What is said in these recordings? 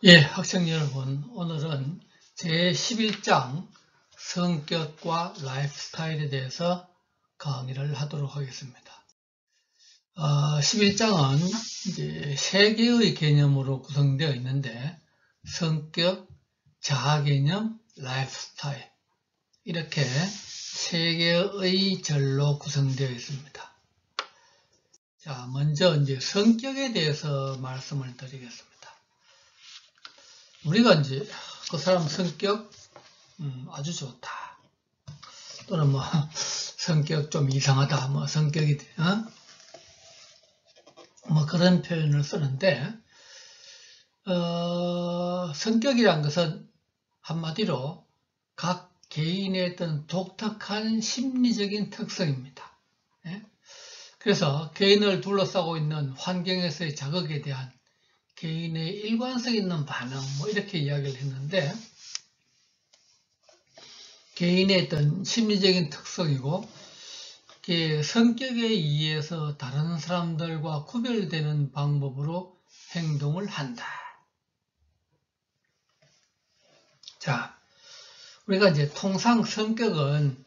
예, 학생 여러분, 오늘은 제11장 성격과 라이프 스타일에 대해서 강의를 하도록 하겠습니다. 11장은 이제 3개의 개념으로 구성되어 있는데 성격, 자아개념, 라이프 스타일 이렇게 3개의 절로 구성되어 있습니다. 자, 먼저 이제 성격에 대해서 말씀을 드리겠습니다. 우리가 이제 그 사람 성격 아주 좋다, 또는 뭐 성격 좀 이상하다, 뭐 성격이 뭐 그런 표현을 쓰는데 성격이란 것은 한마디로 각 개인의 어떤 독특한 심리적인 특성입니다. 예? 그래서 개인을 둘러싸고 있는 환경에서의 자극에 대한 개인의 일관성 있는 반응, 뭐 이렇게 이야기를 했는데, 개인의 어떤 심리적인 특성이고 성격에 의해서 다른 사람들과 구별되는 방법으로 행동을 한다. 자, 우리가 이제 통상 성격은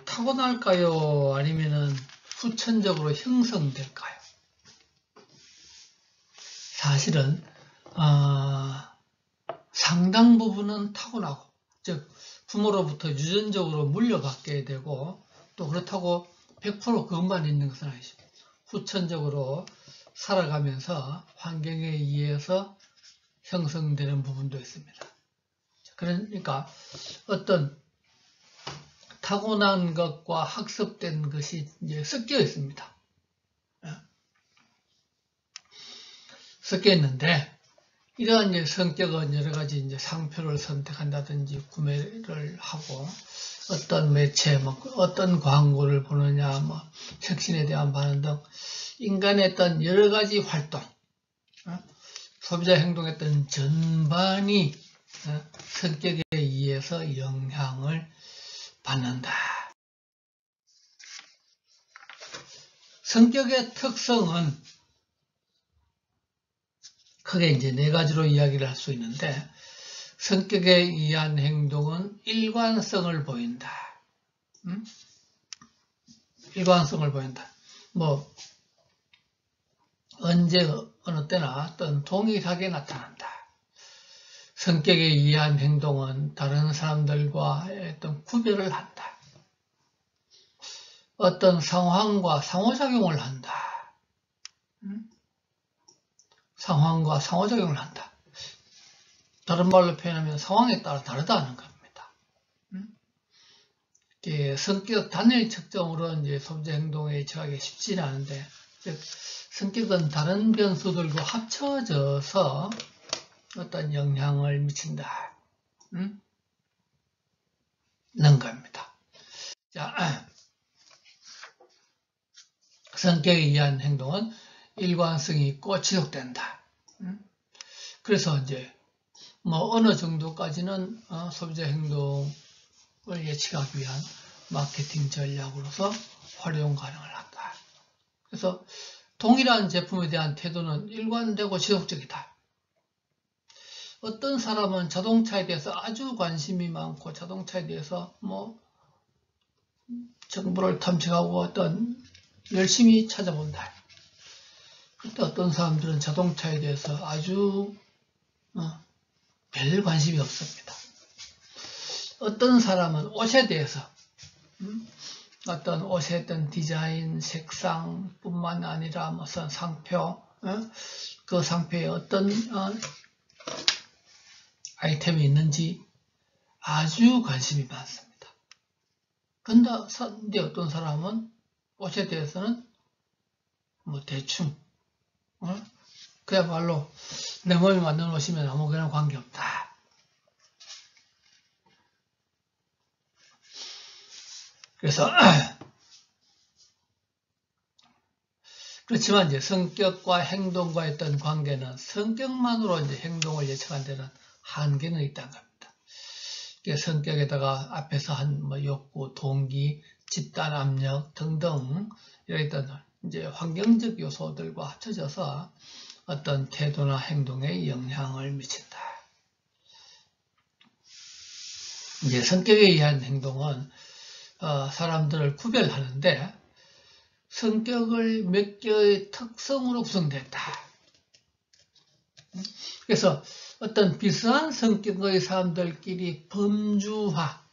타고날까요? 아니면은 후천적으로 형성될까요? 사실은 상당 부분은 타고나고, 즉 부모로부터 유전적으로 물려받게 되고, 또 그렇다고 100% 그것만 있는 것은 아니죠. 후천적으로 살아가면서 환경에 의해서 형성되는 부분도 있습니다. 그러니까 어떤 타고난 것과 학습된 것이 이제 섞여 있습니다. 섞여 있는데, 이러한 이제 성격은 여러 가지 이제 상표를 선택한다든지 구매를 하고, 어떤 매체, 뭐 어떤 광고를 보느냐, 뭐 혁신에 대한 반응 등 인간의 어떤 여러 가지 활동, 소비자 행동의 어떤 전반이 성격에 의해서 영향을 받는다. 성격의 특성은 크게 이제 4가지로 이야기를 할 수 있는데, 성격에 의한 행동은 일관성을 보인다. 일관성을 보인다. 뭐 언제 어느 때나 어떤 동일하게 나타난다. 성격에 의한 행동은 다른 사람들과 어떤 구별을 한다. 어떤 상황과 상호작용을 한다. 상황과 상호작용을 한다. 다른 말로 표현하면 상황에 따라 다르다는 겁니다. 성격 단일 측정으로 이제 소비자 행동에 예측하기 쉽지는 않은데, 즉 성격은 다른 변수들과 합쳐져서 어떤 영향을 미친다. 는 겁니다. 자, 성격에 의한 행동은 일관성이 있고 지속된다. 그래서 이제 뭐 어느 정도까지는 소비자 행동을 예측하기 위한 마케팅 전략으로서 활용 가능을 한다. 그래서 동일한 제품에 대한 태도는 일관되고 지속적이다. 어떤 사람은 자동차에 대해서 아주 관심이 많고 자동차에 대해서 뭐 정보를 탐색하고 어떤 열심히 찾아본다. 그때 어떤 사람들은 자동차에 대해서 아주 별 관심이 없습니다. 어떤 사람은 옷에 대해서 어떤 옷의 어떤 디자인, 색상뿐만 아니라 무슨 상표, 그 상표에 어떤 아이템이 있는지 아주 관심이 많습니다. 근데 어떤 사람은 옷에 대해서는 뭐 대충, 그야말로 내 몸에 맞는 옷이면 아무거나 관계없다. 그래서 그렇지만 이제 성격과 행동과 어떤 관계는 성격만으로 이제 행동을 예측하는 데는 한계는 있다는 겁니다. 성격에다가 앞에서 한 뭐 욕구, 동기, 집단 압력 등등 이런 이제 환경적 요소들과 합쳐져서 어떤 태도나 행동에 영향을 미친다. 이제 성격에 의한 행동은 사람들을 구별하는데 성격을 몇 개의 특성으로 구성됐다. 그래서 어떤 비슷한 성격의 사람들끼리 범주화,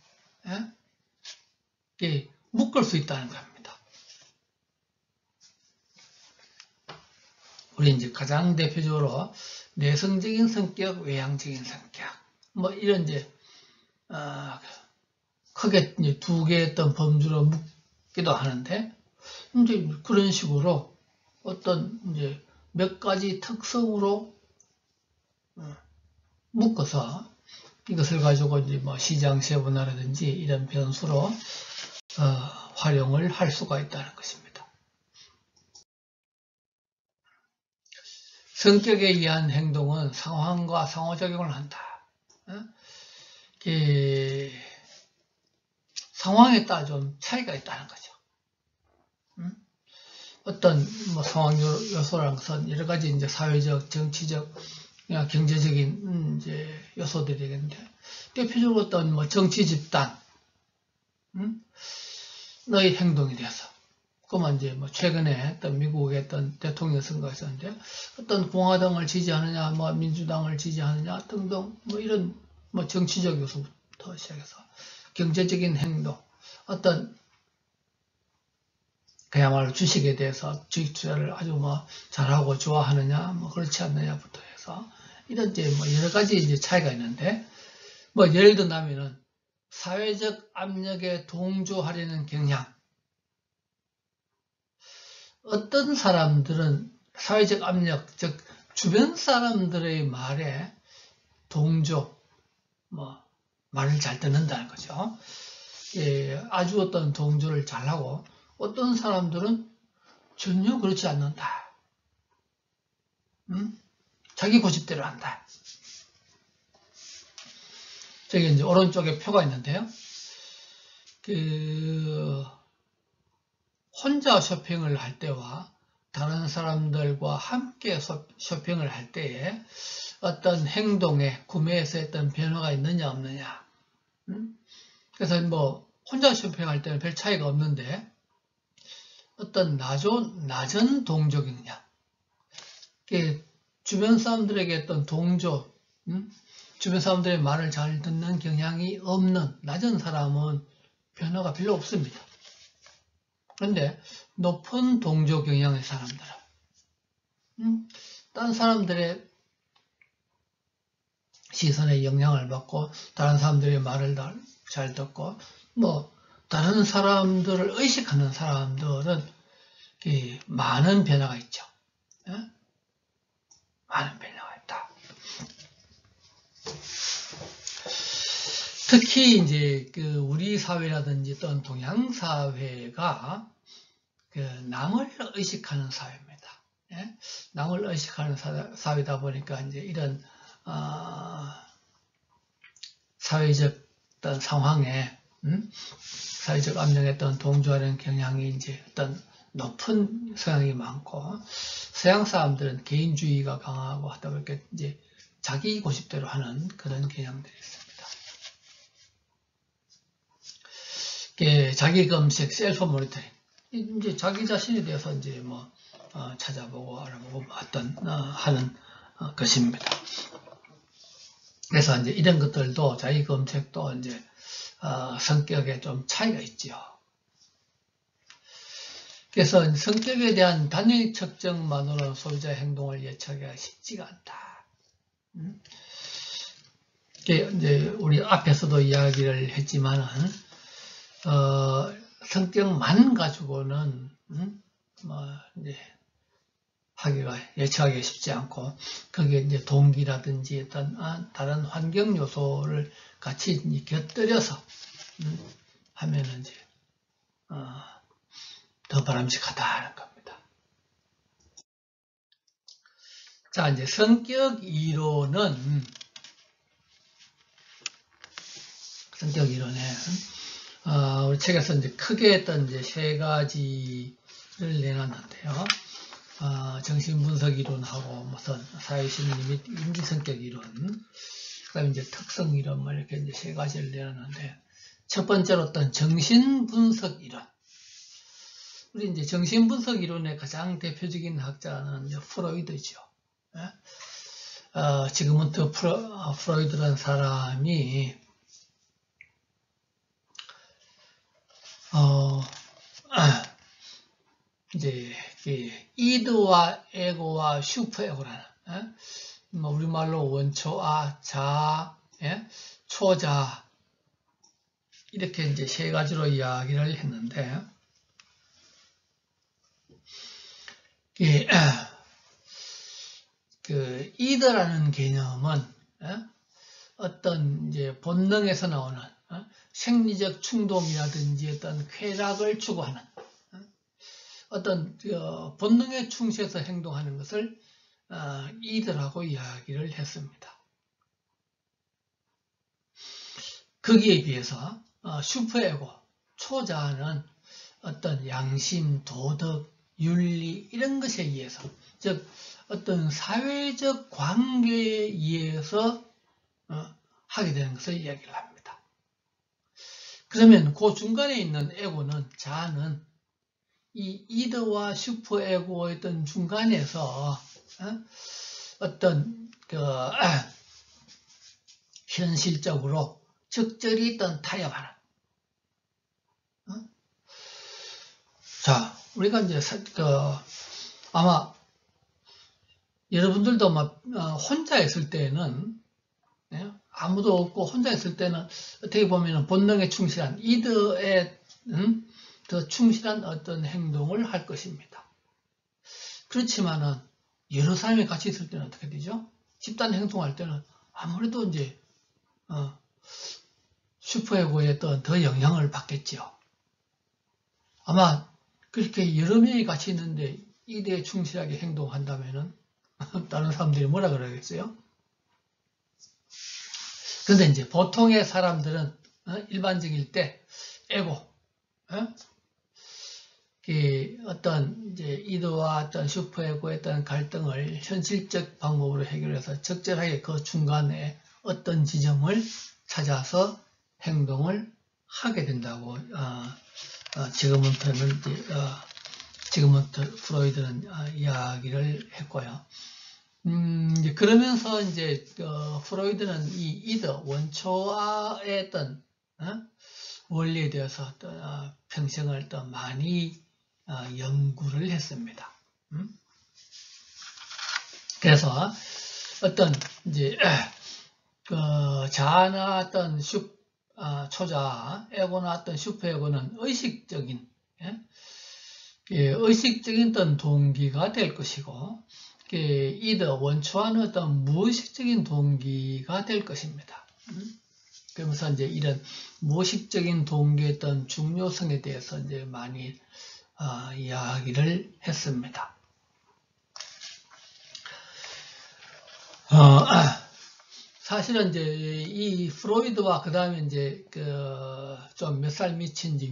묶을 수 있다는 겁니다. 우리 이제 가장 대표적으로 내성적인 성격, 외향적인 성격, 뭐 이런 이제 크게 이제 두 개의 어떤 범주로 묶기도 하는데, 이제 그런 식으로 어떤 이제 몇 가지 특성으로 묶어서 이것을 가지고 이제 뭐 시장 세분화라든지 이런 변수로 활용을 할 수가 있다는 것입니다. 성격에 의한 행동은 상황과 상호작용을 한다. 상황에 따라 좀 차이가 있다는 거죠. 어떤 뭐 상황 요소라는 것은 여러 가지 이제 사회적, 정치적, 경제적인 이제 요소들이 되겠는데, 대표적으로 어떤 뭐 정치 집단 너의 행동에 대해서, 그만 이제 뭐 최근에 어떤 미국의 어떤 대통령 선거가 있었는데, 어떤 공화당을 지지하느냐, 뭐 민주당을 지지하느냐 등등 뭐 이런 뭐 정치적 요소부터 시작해서 경제적인 행동, 어떤 그야말로 주식에 대해서 주식 투자를 아주 뭐 잘하고 좋아하느냐, 뭐 그렇지 않느냐부터 해서 이런 이제 뭐 여러 가지 이제 차이가 있는데, 뭐 예를 든다면은 사회적 압력에 동조하려는 경향. 어떤 사람들은 사회적 압력, 즉 주변 사람들의 말에 동조, 뭐 말을 잘 듣는다는 거죠. 아주 어떤 동조를 잘하고 어떤 사람들은 전혀 그렇지 않는다. 자기 고집대로 한다. 저기 이제 오른쪽에 표가 있는데요. 혼자 쇼핑을 할 때와 다른 사람들과 함께 쇼핑을 할 때에 어떤 행동에 구매에서 어떤 변화가 있느냐 없느냐. 그래서 뭐 혼자 쇼핑할 때는 별 차이가 없는데 어떤 낮은 동조 경향, 주변 사람들에게 어떤 동조, 주변 사람들의 말을 잘 듣는 경향이 없는 낮은 사람은 변화가 별로 없습니다. 그런데 높은 동조 경향의 사람들은 다른 사람들의 시선에 영향을 받고 다른 사람들의 말을 잘 듣고 뭐 다른 사람들을 의식하는 사람들은 많은 변화가 있죠. 많은 변화가 있다. 특히 이제 우리 사회라든지 어떤 동양 사회가 남을 의식하는 사회입니다. 남을 의식하는 사회다 보니까 이제 이런 사회적 어떤 상황에 사회적 압력에 어떤 동조하는 경향이 이제 어떤 높은 성향이 많고, 서양 사람들은 개인주의가 강하고 하다 보니까 이제 자기 고집대로 하는 그런 경향들이 있습니다. 자기 검색, 셀프 모니터링, 이제 자기 자신에 대해서 이제 뭐 찾아보고 알아보고 하는 것입니다. 그래서 이제 이런 것들도 자기 검색도 이제 성격에 좀 차이가 있죠. 그래서 성격에 대한 단일 측정만으로는 소비자의 행동을 예측하기가 쉽지가 않다. 이제 우리 앞에서도 이야기를 했지만은 성격만 가지고는 뭐 이제 예측하기가 쉽지 않고, 거기에 이제 동기라든지 어떤 다른 환경 요소를 같이 곁들여서 하면은 이제 더 바람직하다는 겁니다. 자, 이제 성격 이론에 우리 책에서 이제 크게 했던 이제 세 가지를 내놨는데요. 정신분석 이론하고 무슨 사회심리 및 인지성격 이론, 그다음에 이제 특성 이론 뭐 이렇게 이제 세 가지를 내놨는데, 첫 번째로 어떤 정신분석 이론. 우리 이제 정신분석 이론의 가장 대표적인 학자는 이제 프로이드죠. 지금부터 프로이드라는 사람이 이제 이드와 에고와 슈퍼에고라는 우리말로 원초아, 자, 초자 이렇게 이제 세 가지로 이야기를 했는데, 그 이드라는 개념은 어떤 이제 본능에서 나오는 생리적 충동이라든지 어떤 쾌락을 추구하는 어떤 본능에 충실해서 행동하는 것을 이드라고 이야기를 했습니다. 거기에 비해서 슈퍼에고, 초자는 어떤 양심, 도덕, 윤리 이런 것에 의해서, 즉 어떤 사회적 관계에 의해서 하게 되는 것을 이야기를 합니다. 그러면 그 중간에 있는 에고는, 자는 이 이드와 슈퍼에고의 어떤 중간에서 어떤 현실적으로 적절히 어떤 타협하는. 자, 우리가 이제 아마 여러분들도 혼자 있을 때는, 아무도 없고 혼자 있을 때는 어떻게 보면 본능에 충실한, 이드에 더 충실한 어떤 행동을 할 것입니다. 그렇지만은 여러 사람이 같이 있을 때는 어떻게 되죠? 집단 행동할 때는 아무래도 이제 슈퍼에고에 더 영향을 받겠죠. 아마 그렇게 여러 명이 같이 있는데 이드에 충실하게 행동한다면은 다른 사람들이 뭐라 그러겠어요? 그런데 이제 보통의 사람들은 일반적일 때 에고, 어떤 이제 이드와 어떤 슈퍼에고의 어떤 갈등을 현실적 방법으로 해결해서 적절하게 그 중간에 어떤 지점을 찾아서 행동을 하게 된다고 지금부터 프로이드는 이야기를 했고요. 이제 그러면서 이제 프로이드는 이 이드 원초의 어떤 원리에 대해서 평생을 또 많이 연구를 했습니다. 그래서 어떤 이제 자아나 어떤 초자, 에고나 어떤 슈퍼에고는 의식적인 어떤 동기가 될 것이고, 이드 원초와는 어떤 무의식적인 동기가 될 것입니다. 그러면서 이제 이런 무의식적인 동기의 어떤 중요성에 대해서 이제 많이 이야기를 했습니다. 사실은 이제 이 프로이드와 그 다음에 이제 좀 몇 살 미친 이제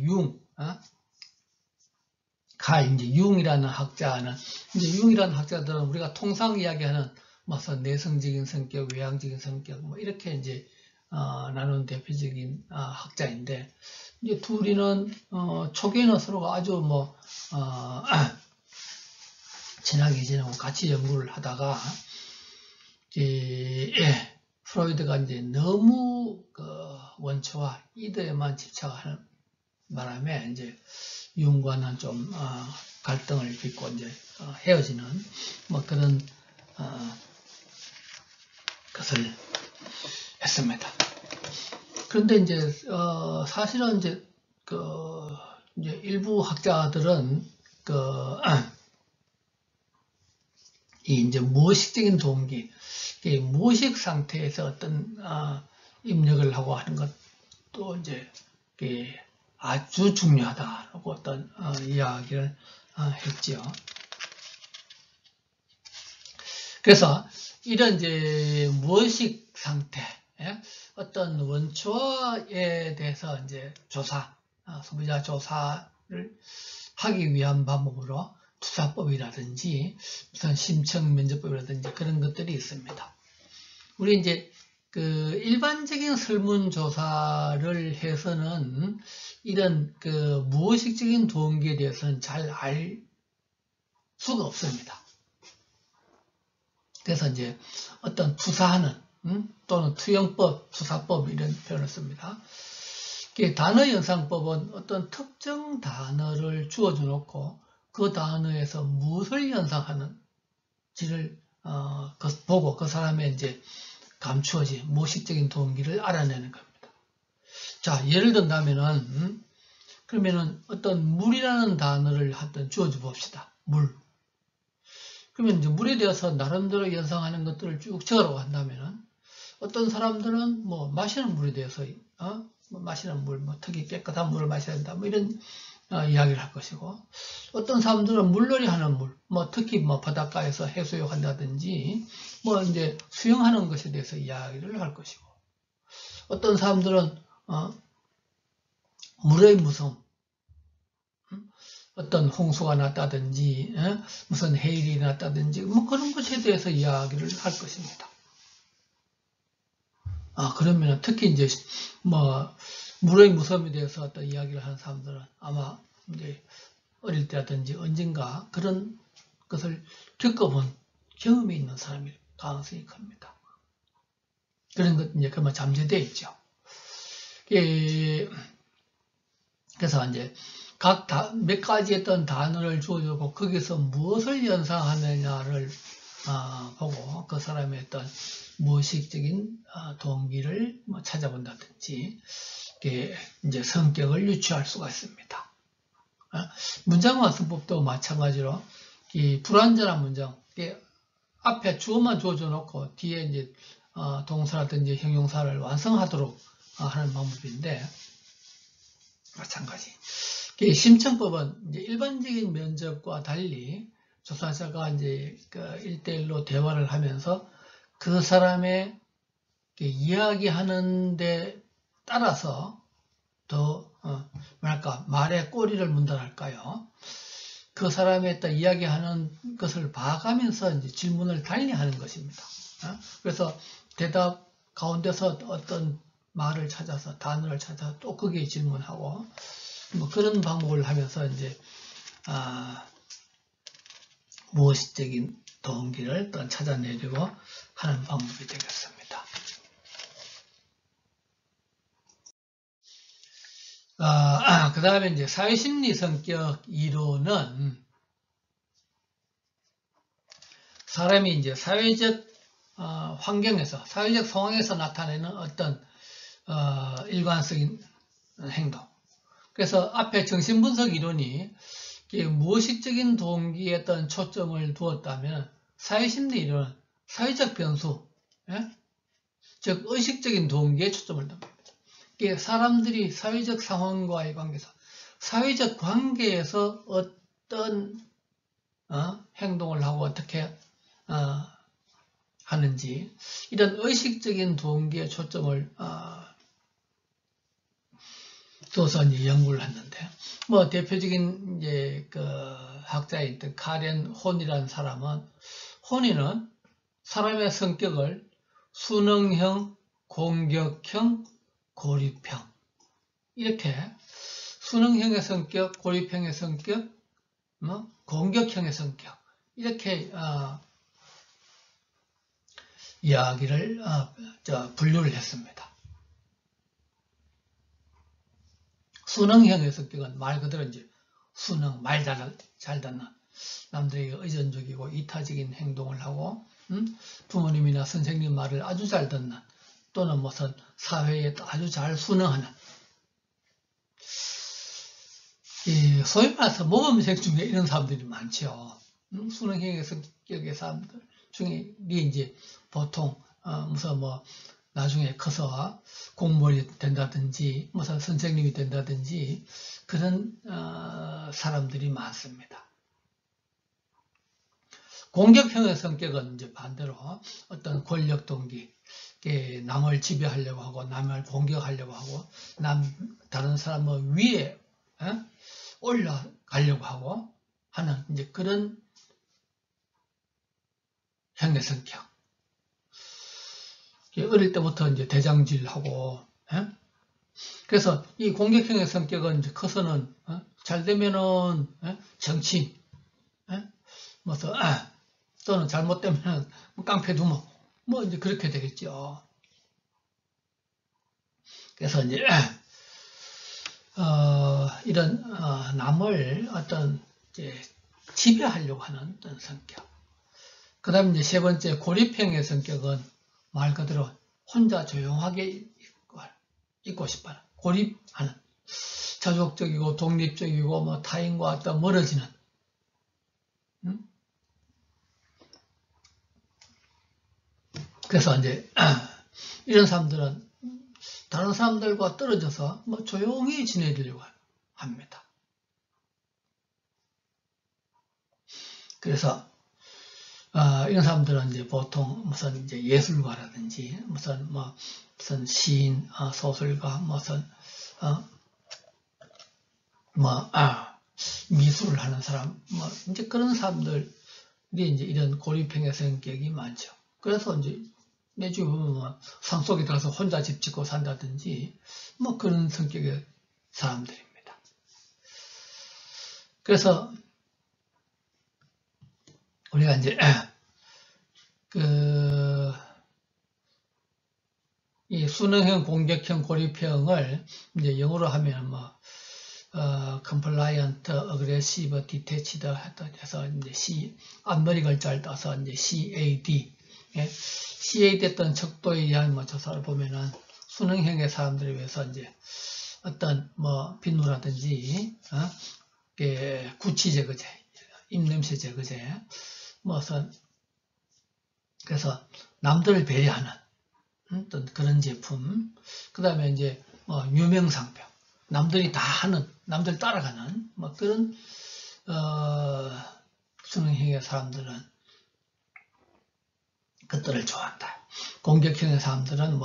이제 융이라는 학자는, 이제 융이라는 학자들은 우리가 통상 이야기하는 무슨 내성적인 성격, 외향적인 성격 뭐 이렇게 이제 나눈 대표적인 학자인데, 이제 둘이는 초기에는 서로가 아주 친하게 지내고 같이 연구를 하다가 프로이드가 이제 너무 원초와 이드에만 집착하는 바람에 이제 융과는 좀 갈등을 빚고 이제 헤어지는 그런 것을 했습니다. 그런데 이제 사실은 이제 이제 일부 학자들은 이 이제 무의식적인 동기, 무의식 상태에서 어떤 입력을 하고 하는 것도 이제 아주 중요하다라고 어떤 이야기를 했지요. 그래서 이런 이제 무의식 상태, 어떤 원초에 대해서 이제 소비자 조사를 하기 위한 방법으로 투사법이라든지 무슨 심층면접법이라든지 그런 것들이 있습니다. 우리 이제 그 일반적인 설문조사를 해서는 이런 그 무의식적인 동기에 대해서는 잘 알 수가 없습니다. 그래서 이제 어떤 투사하는 또는 투영법, 투사법 이런 표현을 씁니다. 단어 연상법은 어떤 특정 단어를 주어줘 놓고 그 단어에서 무엇을 연상하는지를 보고 그 사람의 이제 감추어진 무의식적인 동기를 알아내는 겁니다. 자, 예를 든다면은 그러면은 어떤 물이라는 단어를 하여튼 주어줘 봅시다. 물. 그러면 이제 물에 대해서 나름대로 연상하는 것들을 쭉 적으라고 한다면은 어떤 사람들은 뭐 마시는 물에 대해서 뭐 마시는 물, 뭐 특히 깨끗한 물을 마셔야 된다, 뭐 이런 이야기를 할 것이고, 어떤 사람들은 물놀이 하는 물, 뭐 특히 뭐 바닷가에서 해수욕 한다든지, 뭐 이제 수영하는 것에 대해서 이야기를 할 것이고, 어떤 사람들은 물의 무서움, 어떤 홍수가 났다든지, 무슨 해일이 났다든지, 뭐 그런 것에 대해서 이야기를 할 것입니다. 그러면 특히 이제 뭐 물의 무서움에 대해서 어떤 이야기를 하는 사람들은 아마 이제 어릴 때라든지 언젠가 그런 것을 겪어본 경험이 있는 사람일 가능성이 큽니다. 그런 것 이제 그만 잠재되어 있죠. 그래서 이제 몇 가지 어떤 단어를 주어주고 거기서 무엇을 연상하느냐를 보고 그 사람의 어떤 무의식적인 동기를 뭐 찾아본다든지 이제 성격을 유추할 수가 있습니다. 문장 완성법도 마찬가지로 이 불완전한 문장, 앞에 주어만 주어줘 놓고 뒤에 이제 동사라든지 형용사를 완성하도록 하는 방법인데 마찬가지. 심층법은 이제 일반적인 면접과 달리 조사자가 이제 그 1대1로 대화를 하면서 그 사람의 이야기하는 데 따라서 더 뭐랄까 말의 꼬리를 문다랄까요? 그 사람의 어떤 이야기하는 것을 봐가면서 이제 질문을 달리 하는 것입니다. 그래서 대답 가운데서 어떤 말을 찾아서 단어를 찾아서 또 거기에 질문하고 뭐 그런 방법을 하면서 이제 무의식적인 동기를 또 찾아내려고 하는 방법이 되겠습니다. 그 다음에 이제 사회심리 성격 2로는 사람이 이제 사회적 환경에서, 사회적 상황에서 나타내는 어떤 일관성인 행동. 그래서 앞에 정신분석 이론이 무의식적인 동기에 어떤 초점을 두었다면 사회심리 이론은 사회적 변수, 즉 의식적인 동기에 초점을 둡니다. 사람들이 사회적 상황과의 관계에서, 사회적 관계에서 어떤 행동을 하고 어떻게 하는지 이런 의식적인 동기에 초점을 둬서 이제 연구를 했는데, 뭐 대표적인 이제 그 학자인 카렌 혼이라는 사람은 혼이는 사람의 성격을 순응형, 공격형, 고립형 이렇게 순응형의 성격, 고립형의 성격, 공격형의 성격 이렇게 이야기를 분류를 했습니다. 순응형의 성격은 말 그대로 이제 순응, 말 잘 듣는, 남들에게 의존적이고 이타적인 행동을 하고 부모님이나 선생님 말을 아주 잘 듣는, 또는 무슨 사회에 아주 잘 순응하는, 소위 말해서 모범생 중에 이런 사람들이 많죠. 순응형의 성격의 사람들 중에 이제 보통 무슨 뭐 나중에 커서 공무원이 된다든지 무슨 선생님이 된다든지 그런 사람들이 많습니다. 공격형의 성격은 이제 반대로 어떤 권력 동기, 남을 지배하려고 하고 남을 공격하려고 하고 다른 사람을 위에 올라가려고 하고 하는 이제 그런 형의 성격. 어릴 때부터 이제 대장질하고, 예? 그래서 이 공격형의 성격은 이제 커서는 잘 되면은 정치, 무슨 또는 잘못되면은 깡패 두목, 뭐 이제 그렇게 되겠죠. 그래서 이제 이런 남을 어떤 이제 지배하려고 하는 어떤 성격. 그다음 이제 세 번째 고립형의 성격은 말 그대로 혼자 조용하게 있고 싶어하는 고립하는 자족적이고 독립적이고 뭐 타인과 어떤 멀어지는 그래서 이제 이런 사람들은 다른 사람들과 떨어져서 뭐 조용히 지내려고 합니다. 그래서 이런 사람들은 이제 보통 무슨 이제 예술가라든지 무슨 시인, 소설가, 무슨 미술을 하는 사람, 뭐 이제 그런 사람들이 이제 이런 고립형의 성격이 많죠. 그래서 이제 매주 보면 산속에 들어가서 혼자 집 짓고 산다든지 뭐 그런 성격의 사람들입니다. 그래서 우리가 이제 이 순응형, 공격형, 고립형을 이제 영어로 하면 compliant, aggressive, detached 해서 이제 앞머리 글자를 따서 이제 CAD, CAD 했던 척도에 의한 조사를 보면은 순응형의 사람들에 비해서 이제 어떤 비누라든지 구취 제거제, 입냄새 제거제, 그래서 남들을 배려하는 어떤 그런 제품, 그 다음에 이제 유명상표, 남들이 다 하는, 남들 따라가는 그런 순응형의 사람들은 그것들을 좋아한다. 공격형의 사람들은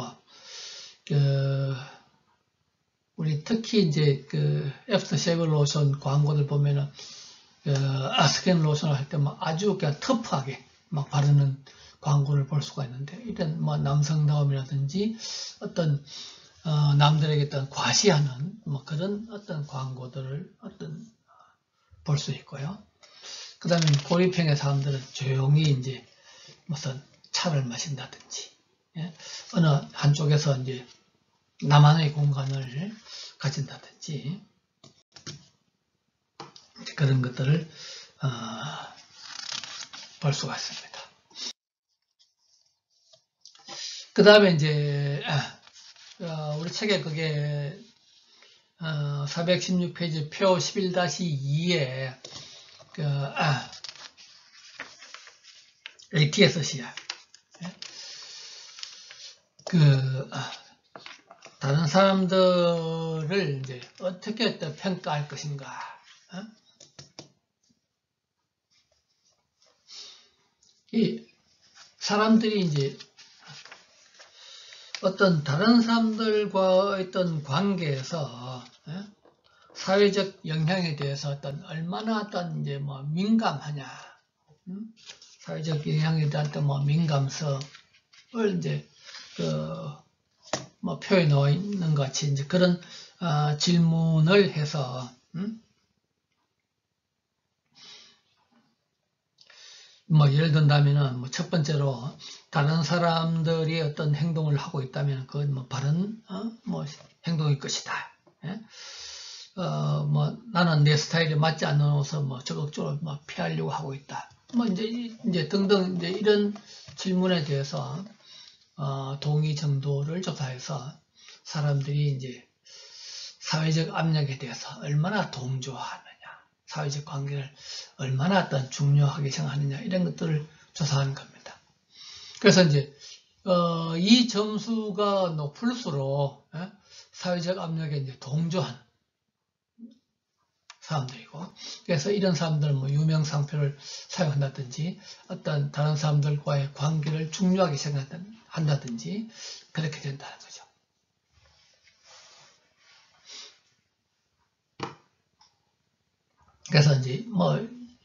우리 특히 이제 애프터 쉐이브 로션 광고들 보면은 스킨 로션을 할 때 아주 그냥 터프하게 바르는 광고를 볼 수가 있는데, 이런 남성다움이라든지 어떤 남들에게 어떤 과시하는 그런 어떤 광고들을 볼 수 있고요. 그 다음에 고립형의 사람들은 조용히 이제 무슨 차를 마신다든지, 어느 한쪽에서 이제 나만의 공간을 가진다든지 그런 것들을 볼 수가 있습니다. 그 다음에 이제 우리 책에 그게 416페이지 표 11-2에 ATSCR 다른 사람들을 이제 어떻게 평가할 것인가, 이 사람들이 이제 어떤 다른 사람들과 어떤 관계에서 사회적 영향에 대해서 얼마나 이제 민감하냐, 사회적 영향에 대한 민감성을 이제 표에 나와 있는 것 같이 이제 그런 질문을 해서 예를 든다면은 첫 번째로 다른 사람들이 어떤 행동을 하고 있다면 그건 바른 행동일 것이다. 나는 내 스타일에 맞지 않는 옷을 적극적으로 피하려고 하고 있다. 이제 등등 이제 이런 질문에 대해서 동의 정도를 조사해서 사람들이 이제 사회적 압력에 대해서 얼마나 동조하느냐, 사회적 관계를 얼마나 중요하게 생각하느냐, 이런 것들을 조사하는 겁니다. 그래서 이제 이 점수가 높을수록 사회적 압력에 이제 동조하는 사람들이고, 그래서 이런 사람들은 유명상표를 사용한다든지 어떤 다른 사람들과의 관계를 중요하게 생각한다든지 그렇게 된다는 거죠. 그래서 이제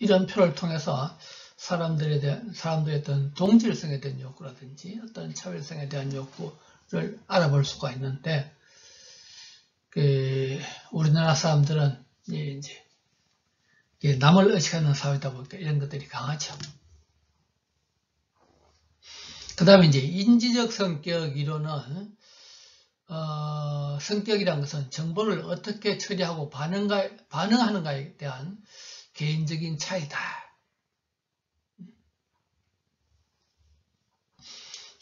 이런 표를 통해서 사람들의 어떤 동질성에 대한 욕구라든지 어떤 차별성에 대한 욕구를 알아볼 수가 있는데, 우리나라 사람들은 이제 남을 의식하는 사회다 보니까 이런 것들이 강하죠. 그 다음에 이제 인지적 성격 이론은 성격이란 것은 정보를 어떻게 처리하고 반응하는가에 대한 개인적인 차이다.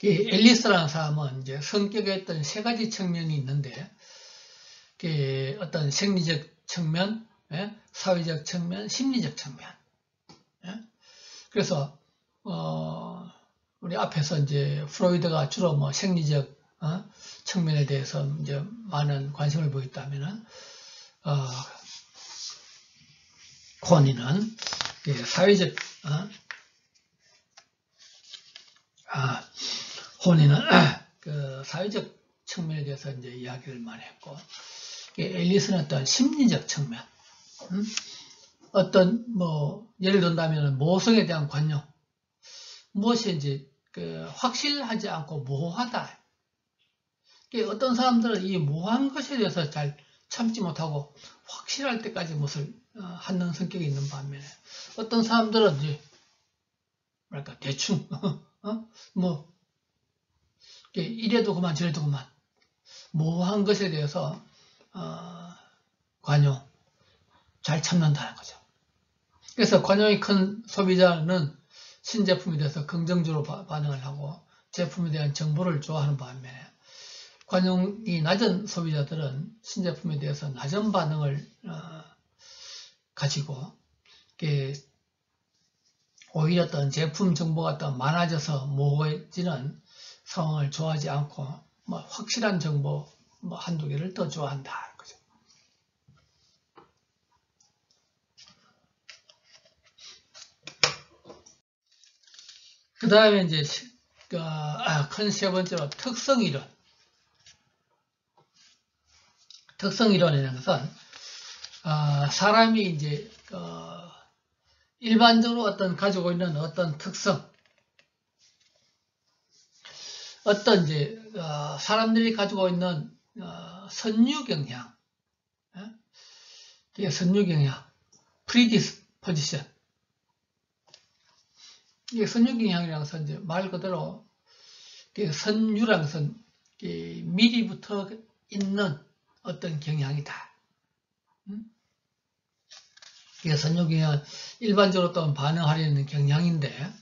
앨리스라는 사람은 이제 성격의 어떤 세 가지 측면이 있는데, 어떤 생리적 측면, 사회적 측면, 심리적 측면. 그래서 우리 앞에서 이제 프로이드가 주로 뭐 생리적 측면에 대해서 이제 많은 관심을 보였다면은 코니는 사회적 호니는 그 사회적 측면에 대해서 이제 이야기를 많이 했고, 앨리스는 어떤 심리적 측면, 어떤 뭐 예를 든다면 모성에 대한 관용, 무엇이 이제 확실하지 않고 모호하다. 어떤 사람들은 이 모호한 것에 대해서 잘 참지 못하고 확실할 때까지 무엇을 하는 성격이 있는 반면에, 어떤 사람들은 이제 뭐랄까 대충 뭐 이래도 그만 저래도 그만 모호한 것에 대해서 관용 잘 참는다는 거죠. 그래서 관용이 큰 소비자는 신제품에 대해서 긍정적으로 반응을 하고 제품에 대한 정보를 좋아하는 반면에, 관용이 낮은 소비자들은 신제품에 대해서 낮은 반응을 가지고 오히려 어떤 제품 정보가 더 많아져서 모호해지는 상황을 좋아하지 않고 뭐 확실한 정보 뭐 한두 개를 더 좋아한다. 거죠. 그 다음에 이제 큰 세 번째로 특성이론. 특성이론이라는 것은 사람이 이제 일반적으로 어떤 가지고 있는 어떤 특성, 어떤 이제 사람들이 가지고 있는 선유 경향, 선유 경향, predisposition. 이게 선유 경향이라는 것은 이제 말 그대로 선유라는 것은 미리부터 있는 어떤 경향이다. 이게 선유 경향은 일반적으로 또 반응하려는 경향인데,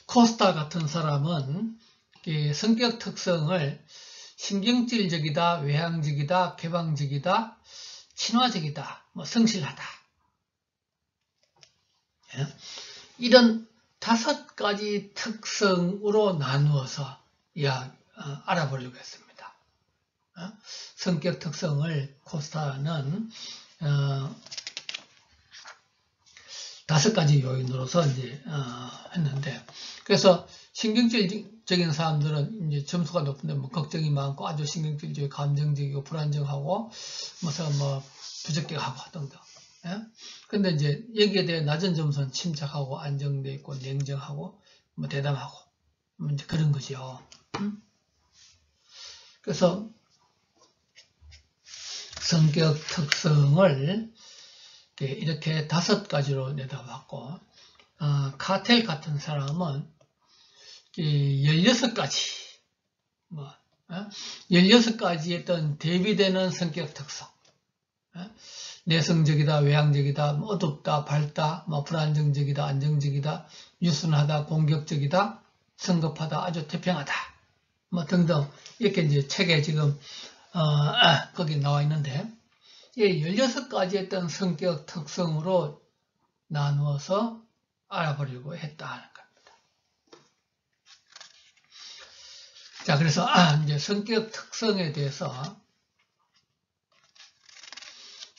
코스타 같은 사람은 성격 특성을 신경질적이다, 외향적이다, 개방적이다, 친화적이다, 뭐 성실하다, 이런 5가지 특성으로 나누어서 알아보려고 했습니다. 성격 특성을 코스타는 5가지 요인으로서 이제 했는데, 그래서 신경질적인 사람들은 이제 점수가 높은데 뭐 걱정이 많고 아주 신경질적이고 감정적이고 불안정하고 뭐 부적격하고 등등. 근데 이제 여기에 대해 낮은 점수는 침착하고 안정되어 있고 냉정하고 뭐 대담하고 뭐 이제 그런 거죠. 그래서 성격 특성을 이렇게 5가지로 내다봤고, 카텔 같은 사람은 16가지, 16가지의 어떤 대비되는 성격 특성, 내성적이다, 외향적이다, 어둡다, 밝다, 불안정적이다, 안정적이다, 유순하다, 공격적이다, 성급하다, 아주 태평하다, 등등 이렇게 이제 책에 지금 거기 나와 있는데, 16가지의 어떤 성격 특성으로 나누어서 알아보려고 했다는 겁니다. 자, 그래서 이제 성격 특성에 대해서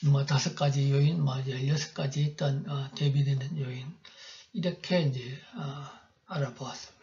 5가지 요인, 16가지 어떤 대비되는 요인, 이렇게 이제 알아보았습니다.